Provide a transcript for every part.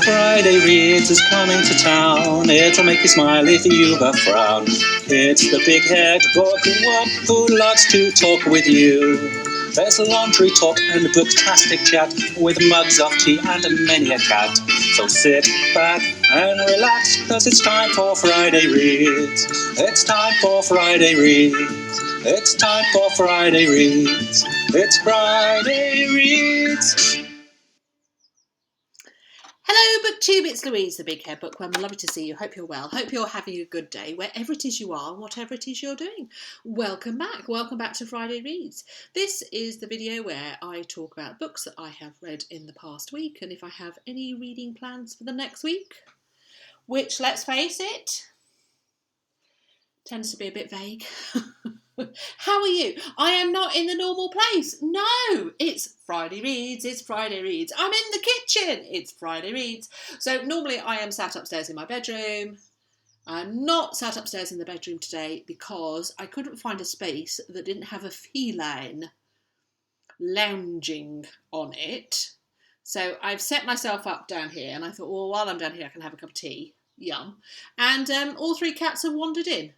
Friday Reads is coming to town. It'll make you smile if you've a frown. It's the big-head bookworm who loves to talk with you. There's laundry talk and booktastic chat with mugs of tea and many a cat. So sit back and relax, 'cause it's time for Friday Reads. It's time for Friday Reads. It's time for Friday Reads. It's Friday Reads. Hello BookTube, it's Louise, the big hair bookworm. Lovely to see you. Hope you're well. Hope you're having a good day, wherever it is you are, whatever it is you're doing. Welcome back. Welcome back to Friday Reads. This is the video where I talk about books that I have read in the past week, and if I have any reading plans for the next week, which, let's face it, tends to be a bit vague. How are you? I am not in the normal place. No, it's Friday Reads. It's Friday Reads. I'm in the kitchen. It's Friday Reads. So normally I am sat upstairs in my bedroom. I'm not sat upstairs in the bedroom today because I couldn't find a space that didn't have a feline lounging on it. So I've set myself up down here and I thought, well, while I'm down here I can have a cup of tea. Yum. And all three cats have wandered in.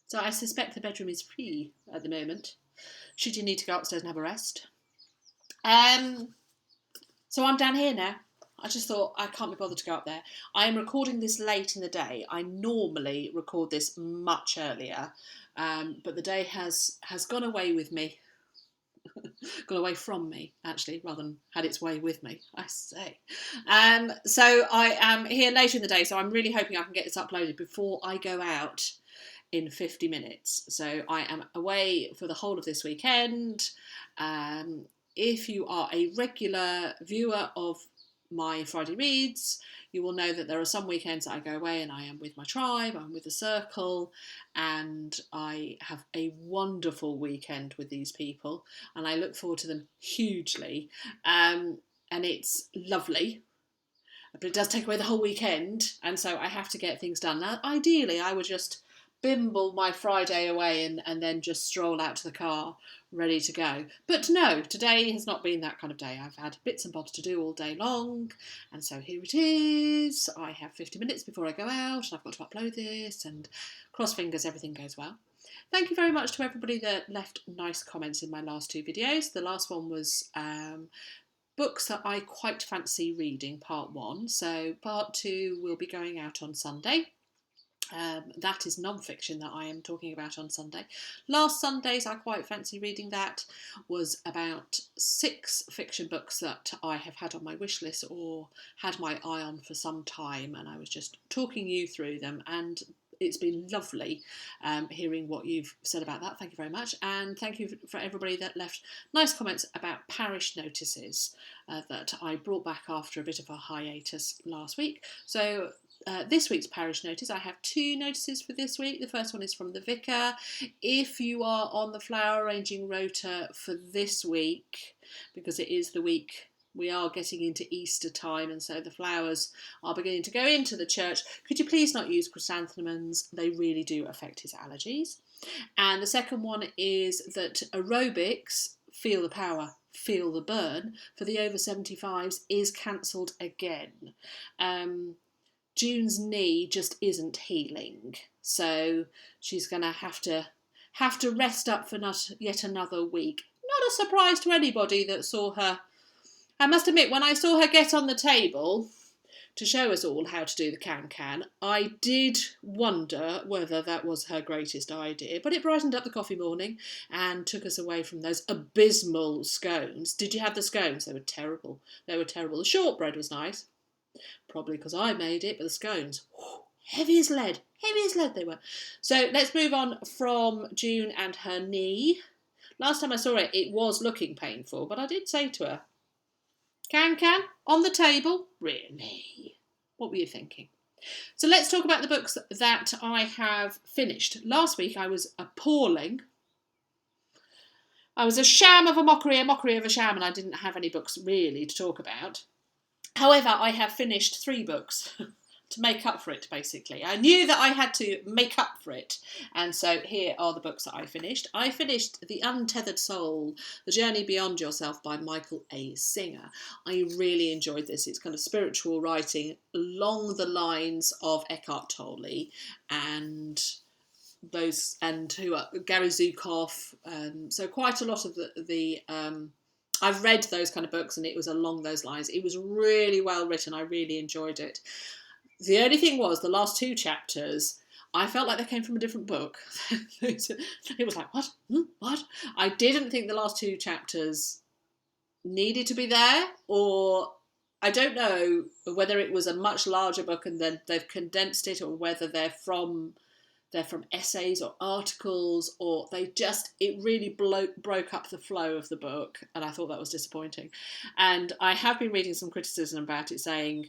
So I suspect the bedroom is free at the moment, should you need to go upstairs and have a rest. So I'm down here now. I just thought I can't be bothered to go up there. I am recording this late in the day. I normally record this much earlier, but the day has gone away with me. Gone away from me, actually, rather than had its way with me, I say. So I am here later in the day, so I'm really hoping I can get this uploaded before I go out in 50 minutes. So I am away for the whole of this weekend. If you are a regular viewer of my Friday Reads, you will know that there are some weekends that I go away and I am with my tribe, I'm with the circle, and I have a wonderful weekend with these people and I look forward to them hugely. And it's lovely, but it does take away the whole weekend, and so I have to get things done. Now, ideally, I would just bimble my Friday away and then just stroll out to the car ready to go. But no, today has not been that kind of day. I've had bits and bobs to do all day long, and so here it is. I have 50 minutes before I go out and I've got to upload this, and cross fingers everything goes well. Thank you very much to everybody that left nice comments in my last two videos. The last one was books that I quite fancy reading, part one. So part two will be going out on Sunday. That is non-fiction that I am talking about on Sunday. Last Sunday's I quite fancy reading that was about 6 fiction books that I have had on my wish list or had my eye on for some time, and I was just talking you through them, and it's been lovely hearing what you've said about that. Thank you very much, and thank you for everybody that left nice comments about parish notices that I brought back after a bit of a hiatus last week. So this week's parish notice, I have 2 notices for this week. The first one is from the vicar. If you are on the flower arranging rota for this week, because it is the week we are getting into Easter time, and so the flowers are beginning to go into the church, could you please not use chrysanthemums? They really do affect his allergies. And the second one is that aerobics, Feel the Power, Feel the Burn, for the over 75s is cancelled again. June's knee just isn't healing, so she's going to have to rest up for yet another week. Not a surprise to anybody that saw her. I must admit, when I saw her get on the table to show us all how to do the can-can, I did wonder whether that was her greatest idea, but it brightened up the coffee morning and took us away from those abysmal scones. Did you have the scones? They were terrible. They were terrible. The shortbread was nice. Probably because I made it, but the scones, heavy as lead they were. So let's move on from June and her knee. Last time I saw it, it was looking painful, but I did say to her, can, on the table? Really? What were you thinking? So let's talk about the books that I have finished. Last week I was appalling. I was a sham of a mockery of a sham, and I didn't have any books really to talk about. However, I have finished 3 books. make up for it, basically. I knew that I had to make up for it. And so here are the books that I finished. I finished The Untethered Soul, The Journey Beyond Yourself by Michael A. Singer. I really enjoyed this. It's kind of spiritual writing along the lines of Eckhart Tolle and Gary Zukav. So quite a lot of the I've read those kind of books, and it was along those lines. It was really well written. I really enjoyed it. The only thing was, the last 2 chapters, I felt like they came from a different book. It was like, what? What? I didn't think the last 2 chapters needed to be there, or I don't know whether it was a much larger book and then they've condensed it, or whether they're from essays or articles, or it really broke up the flow of the book, and I thought that was disappointing. And I have been reading some criticism about it, saying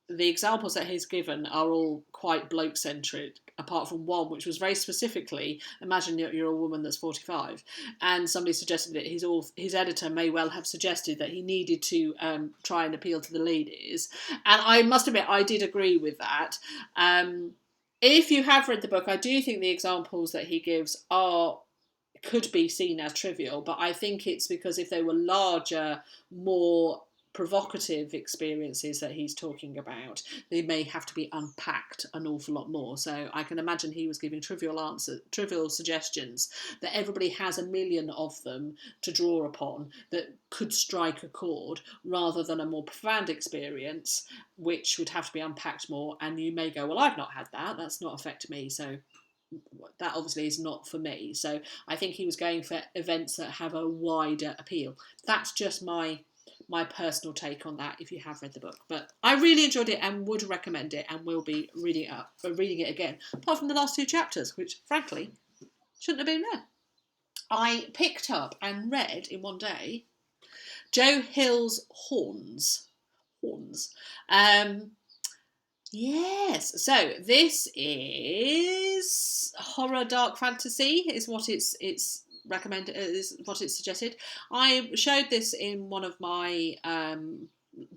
the examples that he's given are all quite bloke-centric, apart from one, which was very specifically, imagine you're a woman that's 45, and somebody suggested that his editor may well have suggested that he needed to try and appeal to the ladies. And I must admit, I did agree with that. If you have read the book, I do think the examples that he gives could be seen as trivial, but I think it's because if they were larger, more provocative experiences that he's talking about, they may have to be unpacked an awful lot more. So I can imagine he was giving trivial suggestions that everybody has a million of them to draw upon that could strike a chord, rather than a more profound experience which would have to be unpacked more, and you may go, well, I've not had that's not affected me, so that obviously is not for me. So I think he was going for events that have a wider appeal. That's just my personal take on that, if you have read the book. But I really enjoyed it and would recommend it, and will be reading it again, apart from the last 2 chapters, which frankly shouldn't have been there. I picked up and read in one day Joe Hill's Horns. Yes, so this is horror dark fantasy, is what it's recommended, is what it's suggested. I showed this in one of my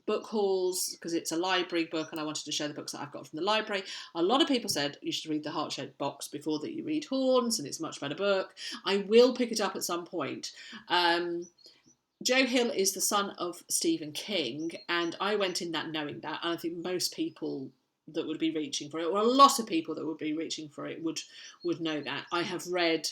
book hauls because it's a library book, and I wanted to show the books that I've got from the library. A lot of people said you should read the Heart-Shaped Box before that you read Horns, and it's a much better book. I will pick it up at some point. Joe Hill is the son of Stephen King, and I went in that knowing that, and I think most people that would be reaching for it, or a lot of people that would be reaching for it, would know that. I have read,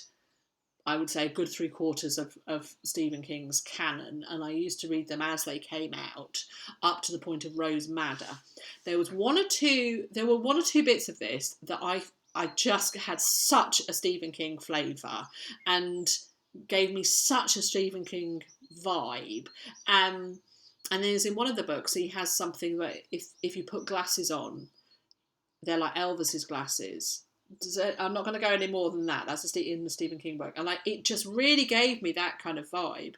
I would say, a good 3/4 of Stephen King's canon, and I used to read them as they came out, up to the point of Rose Madder. There were one or two bits of this that I just had such a Stephen King flavour, and gave me such a Stephen King vibe. And there's in one of the books, he has something that if you put glasses on, they're like Elvis's glasses. I'm not going to go any more than that. That's in the Stephen King book. And it just really gave me that kind of vibe.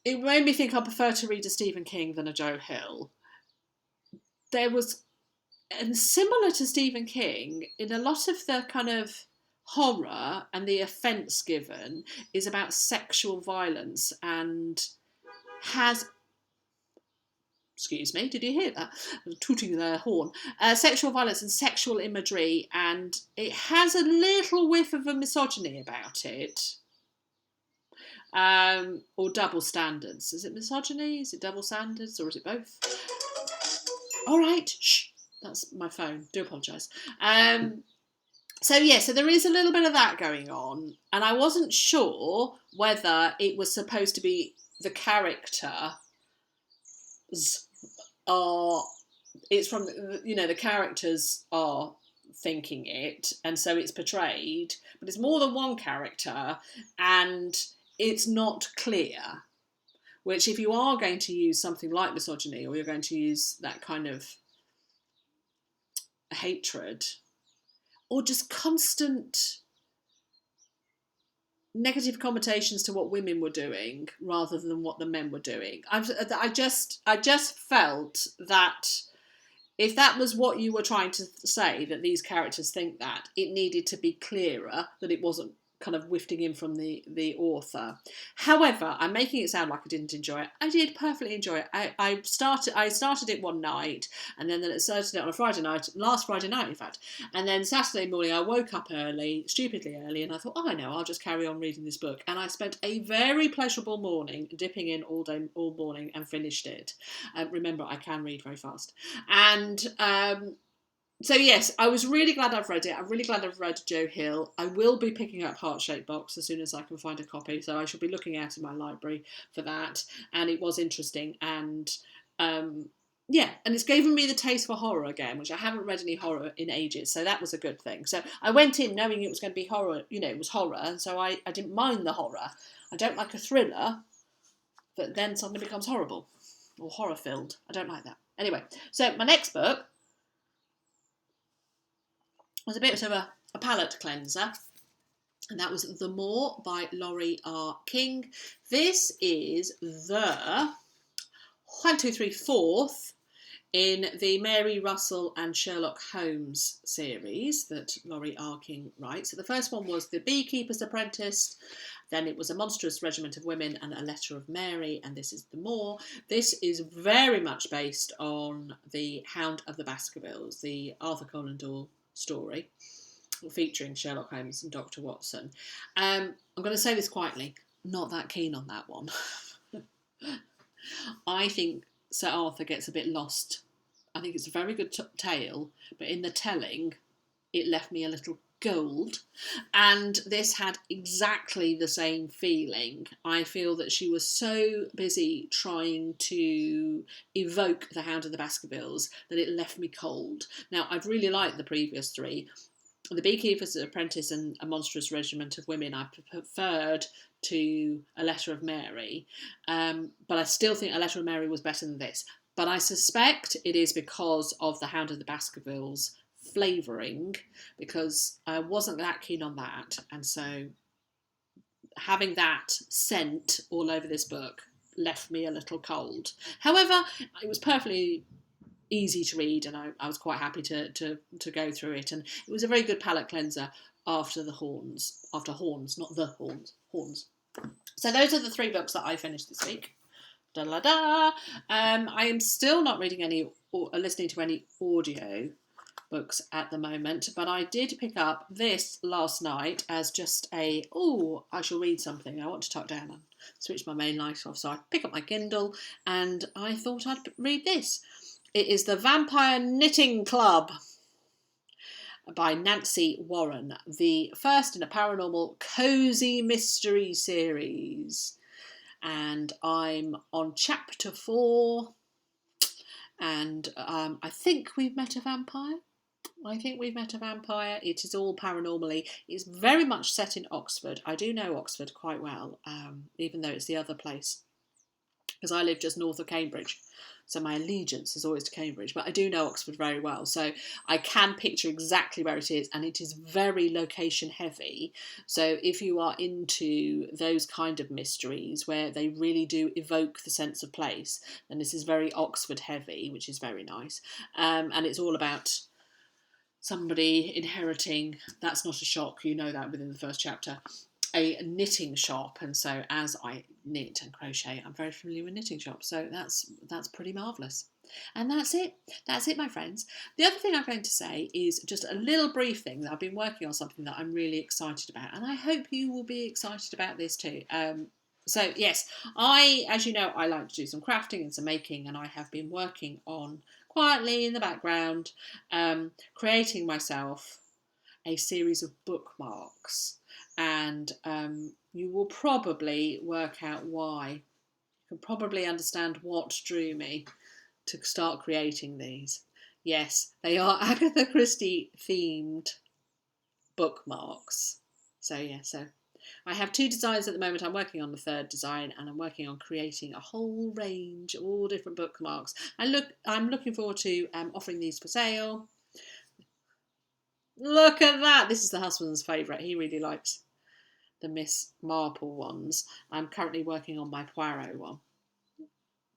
It made me think I prefer to read a Stephen King than a Joe Hill. And similar to Stephen King, in a lot of the kind of horror, and the offence given is about sexual violence, and has... Excuse me, did you hear that? Tooting the horn. Sexual violence and sexual imagery, and it has a little whiff of a misogyny about it. Or double standards. Is it misogyny? Is it double standards? Or is it both? All right, shh. That's my phone. Do apologise. So there is a little bit of that going on, and I wasn't sure whether it was supposed to be the character... it's from, the characters are thinking it, and so it's portrayed, but it's more than one character, and it's not clear. Which, if you are going to use something like misogyny, or you're going to use that kind of hatred, or just constant negative connotations to what women were doing rather than what the men were doing. I just felt that if that was what you were trying to say, that these characters think that, it needed to be clearer that it wasn't kind of wafting in from the author. However, I'm making it sound like I didn't enjoy it. I did perfectly enjoy it. I started it one night, and then I started it on a Friday night, last Friday night in fact, and then Saturday morning I woke up early, stupidly early, and I thought, oh, I know, I'll just carry on reading this book. And I spent a very pleasurable morning, dipping in all morning, and finished it. Remember, I can read very fast. And so yes, I was really glad I've read it. I'm really glad I've read Joe Hill. I will be picking up Heart-Shaped Box as soon as I can find a copy, so I shall be looking out in my library for that. And it was interesting, and and it's given me the taste for horror again, which I haven't read any horror in ages, so that was a good thing. So I went in knowing it was going to be horror, it was horror, and so I didn't mind the horror. I don't like a thriller that then suddenly becomes horrible or horror-filled. I don't like that. Anyway, so my next book was a bit of a palate cleanser, and that was The Moor by Laurie R. King. This is the 4th in the Mary Russell and Sherlock Holmes series that Laurie R. King writes. So the first one was The Beekeeper's Apprentice, then it was A Monstrous Regiment of Women and A Letter of Mary, and this is The Moor. This is very much based on The Hound of the Baskervilles, the Arthur Conan Doyle story featuring Sherlock Holmes and Dr. Watson. I'm going to say this quietly, not that keen on that one. I think Sir Arthur gets a bit lost. I think it's a very good tale, but in the telling, it left me a little cold. And this had exactly the same feeling. I feel that she was so busy trying to evoke the Hound of the Baskervilles that it left me cold. Now, I've really liked the previous three. The Beekeeper's Apprentice and A Monstrous Regiment of Women I preferred to A Letter of Mary, but I still think A Letter of Mary was better than this. But I suspect it is because of the Hound of the Baskervilles flavouring, because I wasn't that keen on that, and so having that scent all over this book left me a little cold. However, it was perfectly easy to read, and I was quite happy to go through it, and it was a very good palate cleanser after horns. So those are the 3 books that I finished this week. I am still not reading any or listening to any audio books at the moment, but I did pick up this last night as just I shall read something. I want to tuck down and switch my main light off, so I pick up my Kindle and I thought I'd read this. It is The Vampire Knitting Club by Nancy Warren, the first in a paranormal cozy mystery series. And I'm on chapter 4, and I think we've met a vampire. It is all paranormally. It's very much set in Oxford. I do know Oxford quite well, even though it's the other place, because I live just north of Cambridge. So my allegiance is always to Cambridge, but I do know Oxford very well. So I can picture exactly where it is, and it is very location heavy. So if you are into those kind of mysteries where they really do evoke the sense of place, then this is very Oxford heavy, which is very nice. And it's all about somebody inheriting, that's not a shock, you know that within the first chapter, a knitting shop, and so as I knit and crochet, I'm very familiar with knitting shops, so that's pretty marvellous. And that's it, my friends. The other thing I'm going to say is just a little brief thing that I've been working on, something that I'm really excited about, and I hope you will be excited about this too. So yes, as you know, I like to do some crafting and some making, and I have been working on, quietly in the background, creating myself a series of bookmarks. And you will probably work out why. You can probably understand what drew me to start creating these. Yes, they are Agatha Christie themed bookmarks. So I have 2 designs at the moment. I'm working on the 3rd design, and I'm working on creating a whole range of all different bookmarks. I'm looking forward to offering these for sale. Look at that! This is the husband's favourite. He really likes the Miss Marple ones. I'm currently working on my Poirot one.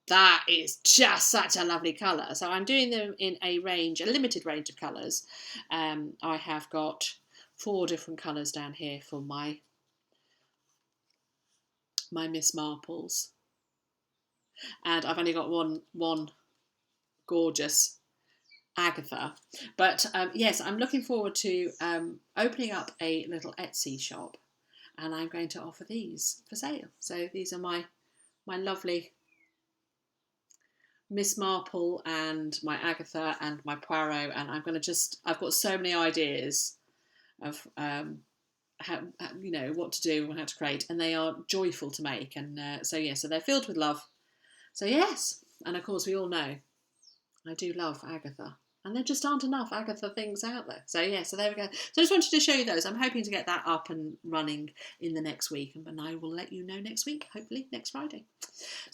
That is just such a lovely colour. So I'm doing them in a limited range of colours. I have got 4 different colours down here for my my Miss Marples. And I've only got one gorgeous Agatha. But yes, I'm looking forward to opening up a little Etsy shop, and I'm going to offer these for sale. So these are my lovely Miss Marple and my Agatha and my Poirot, and I'm going to I've got so many ideas of how, what to do and how to create, and they are joyful to make, and so they're filled with love. So yes, and of course we all know I do love Agatha. And there just aren't enough Agatha things out there. So so there we go. So I just wanted to show you those. I'm hoping to get that up and running in the next week, and I will let you know next week, hopefully next Friday.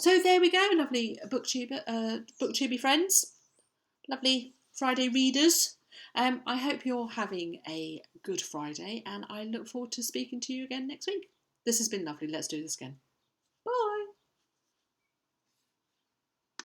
So there we go, lovely booktuber friends, lovely Friday readers. I hope you're having a good Friday, and I look forward to speaking to you again next week. This has been lovely. Let's do this again.